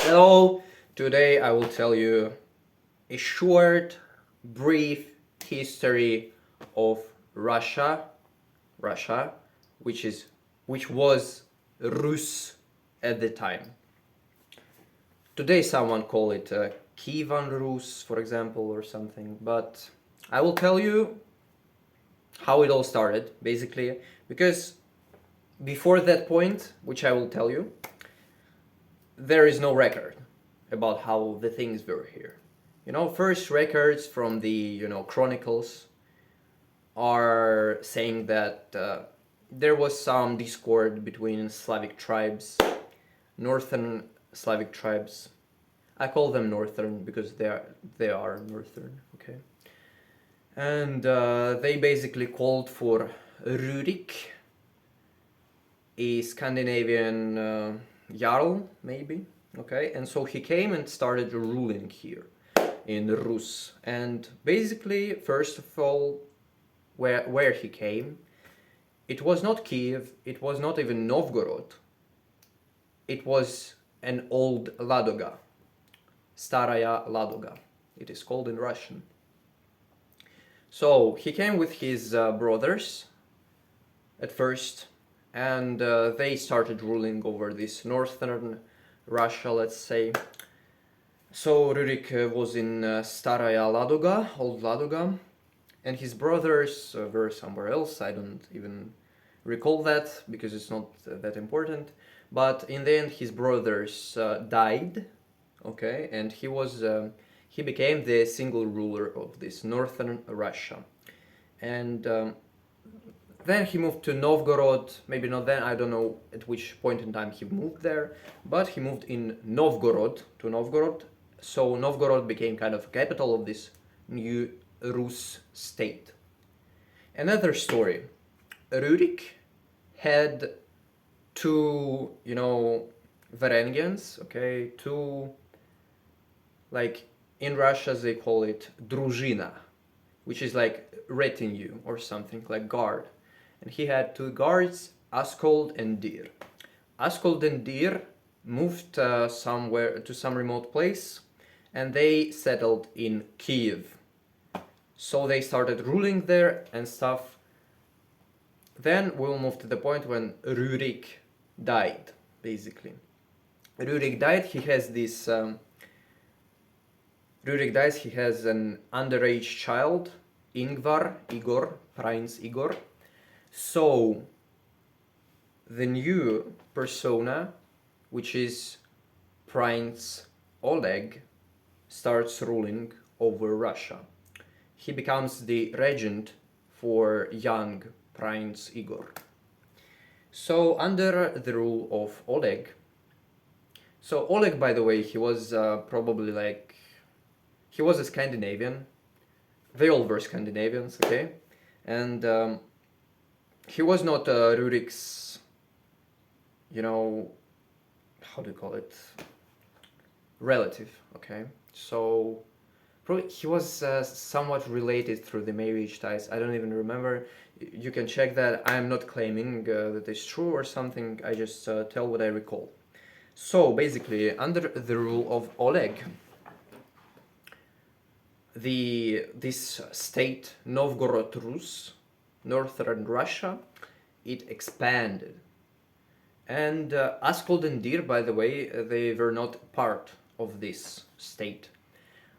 Hello, today I will tell you a short, brief history of Russia, Russia, which is which was Rus at the time. Today someone call it Kievan Rus, for example, or something, but I will tell you how it all started, basically, because before that point, which I will tell you, there is no record about how the things were here. First records from the chronicles are saying that there was some discord between Slavic tribes, northern Slavic tribes. I call them northern because they are northern, okay. And they basically called for Rurik, a Scandinavian jarl, maybe. Okay, and so he came and started ruling here in Rus. And basically, first of all, where he came, it was not Kiev, it was not even Novgorod. It was an old Ladoga, Staraya Ladoga. It is called in Russian. So he came with his brothers at first, and they started ruling over this northern Russia, let's say. So Rurik was in Staraya Ladoga, Old Ladoga, and his brothers were somewhere else. I don't even recall that because it's not that important. But in the end, his brothers died, okay, and he became the single ruler of this northern Russia, and then he moved to Novgorod, maybe not then, I don't know at which point in time he moved there, but he moved in Novgorod, to Novgorod, so Novgorod became kind of capital of this new Rus state. Another story, Rurik had two, Varangians, okay, two, like in Russia they call it druzhina, which is like retinue or something, like guard. And he had two guards, Askold and Dir. Askold and Dir moved somewhere to some remote place, and they settled in Kiev. So they started ruling there and stuff. Then we'll move to the point when Rurik died, basically. Rurik died, he has this... Rurik dies, he has an underage child, Igor, Prince Igor. So, the new persona, which is Prince Oleg, starts ruling over Russia. He becomes the regent for young Prince Igor. So, under the rule of Oleg, so Oleg, by the way, he was probably he was a Scandinavian. They all were Scandinavians, okay? And he was not Rurik's, how do you call it? Relative, okay? So, probably he was somewhat related through the marriage ties. I don't even remember. You can check that. I am not claiming that it's true or something. I just tell what I recall. So, basically, under the rule of Oleg, this state, Novgorod Rus, northern Russia, it expanded. And Askold and Dir, by the way, they were not part of this state.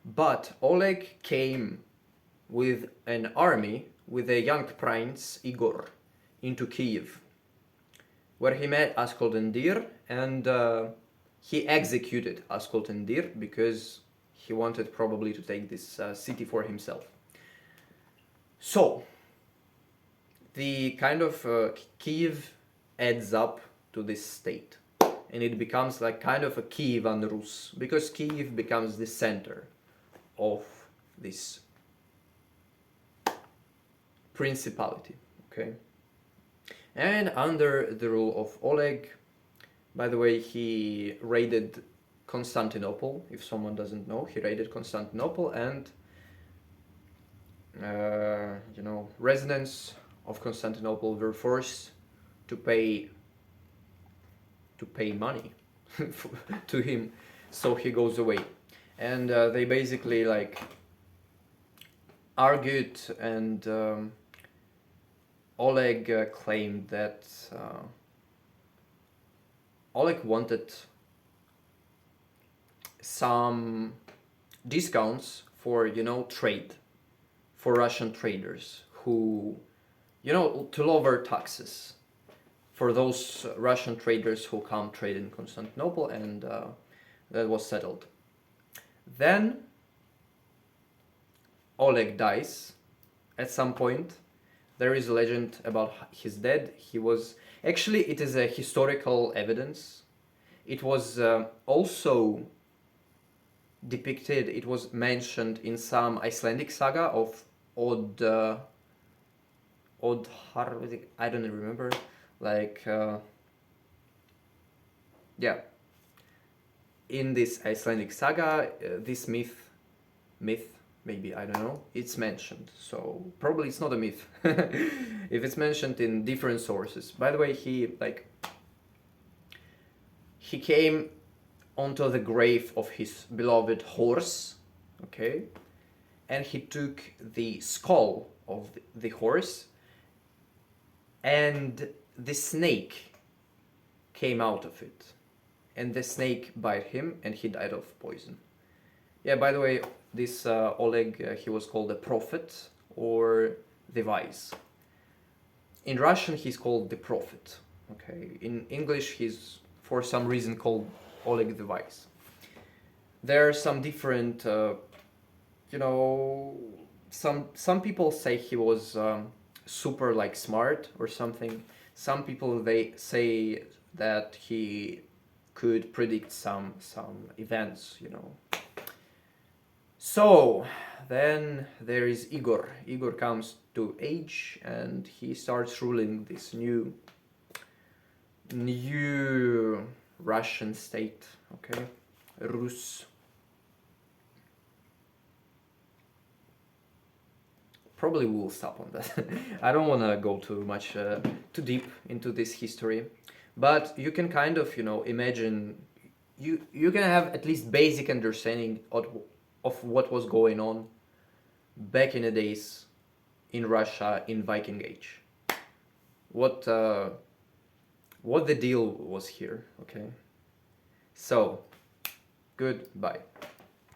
But Oleg came with an army, with a young prince, Igor, into Kiev, where he met Askold and Dir, and he executed Askold and Dir because he wanted probably to take this city for himself. So, the kind of Kiev adds up to this state, and it becomes like kind of a Kievan Rus, because Kiev becomes the center of this principality, okay? And under the rule of Oleg, by the way, he raided Constantinople. If someone doesn't know, he raided Constantinople, and residents of Constantinople were forced to pay money to him So he goes away, and they basically like argued, and Oleg claimed that Oleg wanted some discounts for, you know, trade, for Russian traders who, you know, to lower taxes for those Russian traders who come trade in Constantinople, and that was settled. Then Oleg dies at some point. There is a legend about his death. He was actually, it is a historical evidence. It was also depicted. It was mentioned in some Icelandic saga of Odd I don't remember. Like yeah, in this Icelandic saga, this myth maybe, I don't know, it's mentioned. So probably it's not a myth if it's mentioned in different sources. By the way, he came onto the grave of his beloved horse, okay, and he took the skull of the horse, and the snake came out of it, and the snake bit him, and he died of poison. Yeah, by the way, this Oleg, he was called the prophet or the wise. In Russian, he's called the prophet. Okay, in English, he's for some reason called Oleg the wise. There are some different, you know, some people say he was super like smart or something. Some people, they say that he could predict some events, you know. So then there is Igor. Igor comes to age, and he starts ruling this new Russian state, okay, Rus. Probably we'll stop on that. I don't want to go too much too deep into this history, but you can kind of, you know, imagine, you can have at least basic understanding of what was going on back in the days in Russia in Viking Age. What the deal was here, okay? So, goodbye.